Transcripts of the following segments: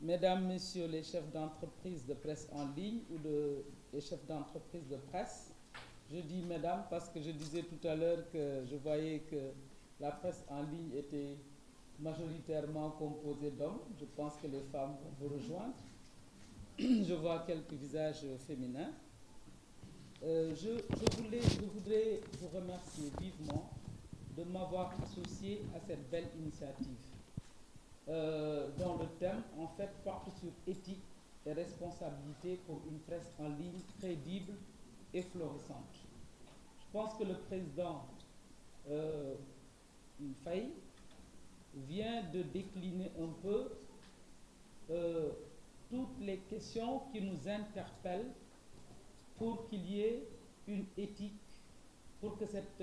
Mesdames, Messieurs les chefs d'entreprise de presse en ligne ou les chefs d'entreprise de presse, je dis mesdames parce que je disais tout à l'heure que je voyais que la presse en ligne était majoritairement composée d'hommes. Je pense que les femmes vont vous rejoindre. Je vois quelques visages féminins. Je voudrais vous remercier vivement de m'avoir associé à cette belle initiative dont le thème en fait porte sur éthique et responsabilité pour une presse en ligne crédible et florissante. Je pense que le président Faye vient de décliner un peu toutes les questions qui nous interpellent pour qu'il y ait une éthique, pour que cette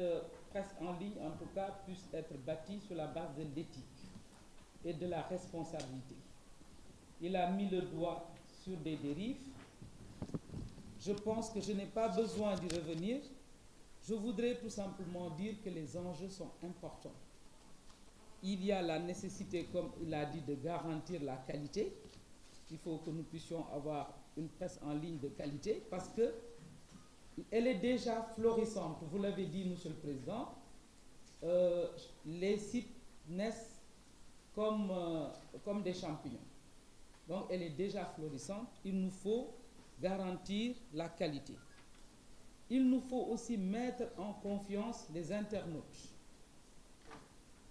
presse en ligne, en tout cas, puisse être bâtie sur la base de l'éthique et de la responsabilité. Il a mis le doigt sur des dérives. Je pense que je n'ai pas besoin d'y revenir. Je voudrais tout simplement dire que les enjeux sont importants. Il y a la nécessité, comme il a dit, de garantir la qualité. Il faut que nous puissions avoir une presse en ligne de qualité parce qu'elle est déjà florissante. Vous l'avez dit, Monsieur le Président, les sites naissent comme des champignons. Donc elle est déjà florissante. Il nous faut garantir la qualité. Il nous faut aussi mettre en confiance les internautes.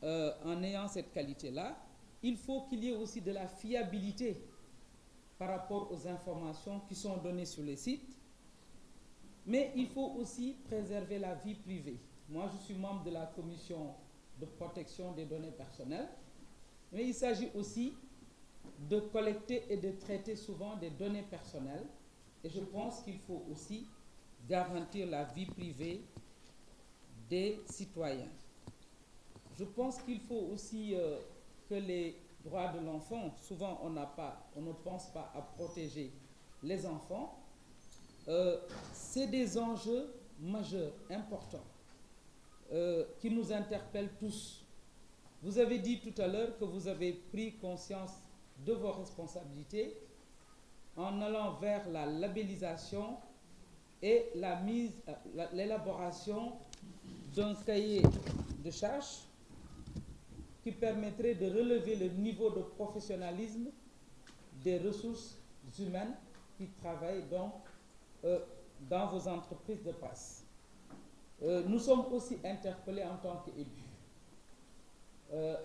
En ayant cette qualité-là, il faut qu'il y ait aussi de la fiabilité par rapport aux informations qui sont données sur les sites. Mais il faut aussi préserver la vie privée. Moi, je suis membre de la commission de protection des données personnelles. Mais il s'agit aussi de collecter et de traiter souvent des données personnelles. Et je pense qu'il faut aussi garantir la vie privée des citoyens. Je pense qu'il faut aussi que les droits de l'enfant, souvent on ne pense pas à protéger les enfants. C'est des enjeux majeurs, importants, qui nous interpellent tous. Vous avez dit tout à l'heure que vous avez pris conscience de vos responsabilités en allant vers la labellisation et l'élaboration d'un cahier de charges qui permettrait de relever le niveau de professionnalisme des ressources humaines qui travaillent donc dans vos entreprises de presse. Nous sommes aussi interpellés en tant qu'élus.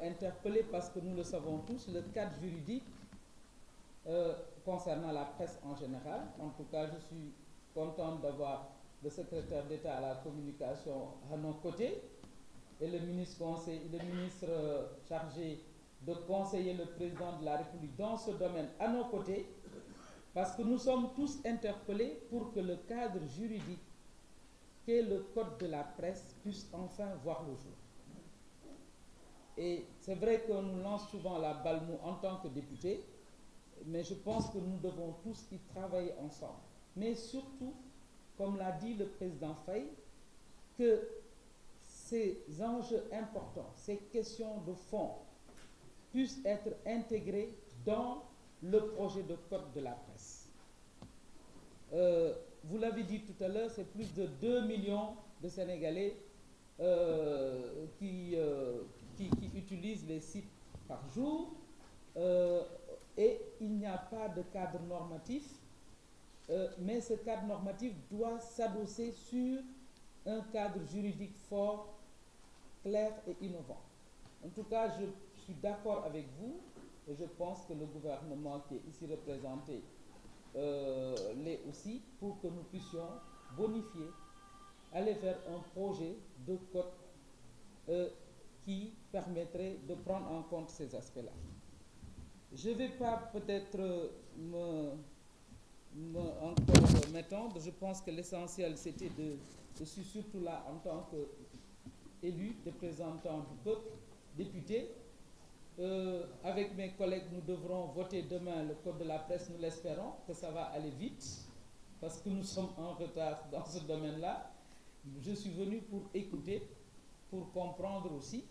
Interpellés parce que nous le savons tous, le cadre juridique concernant la presse en général, en tout cas je suis contente d'avoir le secrétaire d'État à la communication à nos côtés et le ministre chargé de conseiller le président de la République dans ce domaine à nos côtés, parce que nous sommes tous interpellés pour que le cadre juridique qu'est le code de la presse puisse enfin voir le jour. Et c'est vrai qu'on nous lance souvent la balle en tant que députés, mais je pense que nous devons tous y travailler ensemble. Mais surtout, comme l'a dit le président Faye, que ces enjeux importants, ces questions de fond, puissent être intégrés dans le projet de code de la presse. Vous l'avez dit tout à l'heure, c'est plus de 2 millions de Sénégalais qui utilisent les sites par jour et il n'y a pas de cadre normatif, mais ce cadre normatif doit s'adosser sur un cadre juridique fort, clair et innovant. En tout cas, je suis d'accord avec vous et je pense que le gouvernement qui est ici représenté l'est aussi pour que nous puissions bonifier, aller vers un projet de code qui permettrait de prendre en compte ces aspects-là. Je ne vais pas peut-être encore m'étendre. Je pense que l'essentiel, c'était je suis surtout là en tant qu'élu, représentant du peuple, député. Avec mes collègues, nous devrons voter demain le code de la presse. Nous l'espérons que ça va aller vite parce que nous sommes en retard dans ce domaine-là. Je suis venu pour écouter, pour comprendre aussi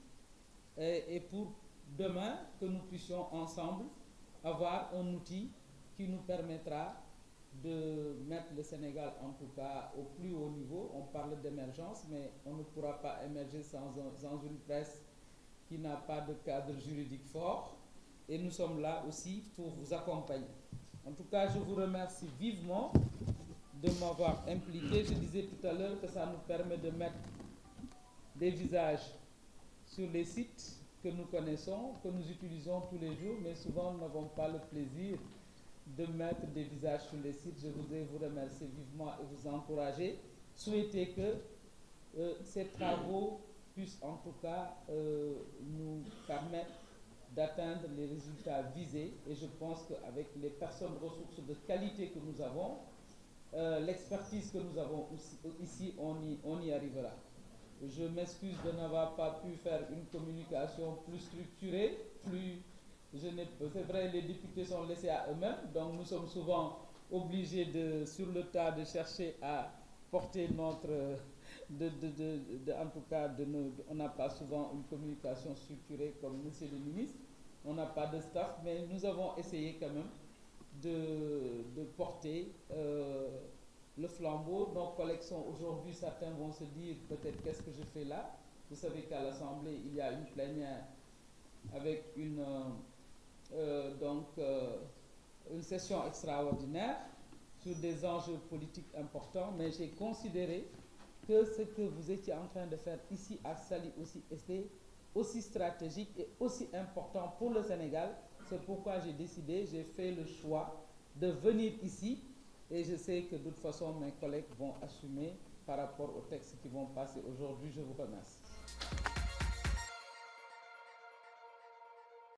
et pour demain que nous puissions ensemble avoir un outil qui nous permettra de mettre le Sénégal, en tout cas, au plus haut niveau. On parle d'émergence, mais on ne pourra pas émerger sans une presse qui n'a pas de cadre juridique fort. Et nous sommes là aussi pour vous accompagner. En tout cas, je vous remercie vivement de m'avoir impliqué. Je disais tout à l'heure que ça nous permet de mettre des visages sur les sites que nous connaissons, que nous utilisons tous les jours, mais souvent nous n'avons pas le plaisir de mettre des visages sur les sites. Je voudrais vous remercier vivement et vous encourager. Souhaiter que ces travaux puissent en tout cas nous permettre d'atteindre les résultats visés. Et je pense qu'avec les personnes ressources de qualité que nous avons, l'expertise que nous avons ici, on y arrivera. Je m'excuse de n'avoir pas pu faire une communication plus structurée, c'est vrai, les députés sont laissés à eux-mêmes, donc nous sommes souvent obligés sur le tas de chercher à porter notre, en tout cas, on n'a pas souvent une communication structurée comme Monsieur le ministre, on n'a pas de staff, mais nous avons essayé quand même de porter le flambeau. Nos collègues sont aujourd'hui, certains vont se dire peut-être qu'est-ce que je fais là. Vous savez qu'à l'Assemblée, il y a une plénière avec une session extraordinaire sur des enjeux politiques importants, mais j'ai considéré que ce que vous étiez en train de faire ici à Saly aussi était aussi stratégique et aussi important pour le Sénégal. C'est pourquoi j'ai fait le choix de venir ici. Et je sais que de toute façon, mes collègues vont assumer par rapport aux textes qui vont passer aujourd'hui. Je vous remercie.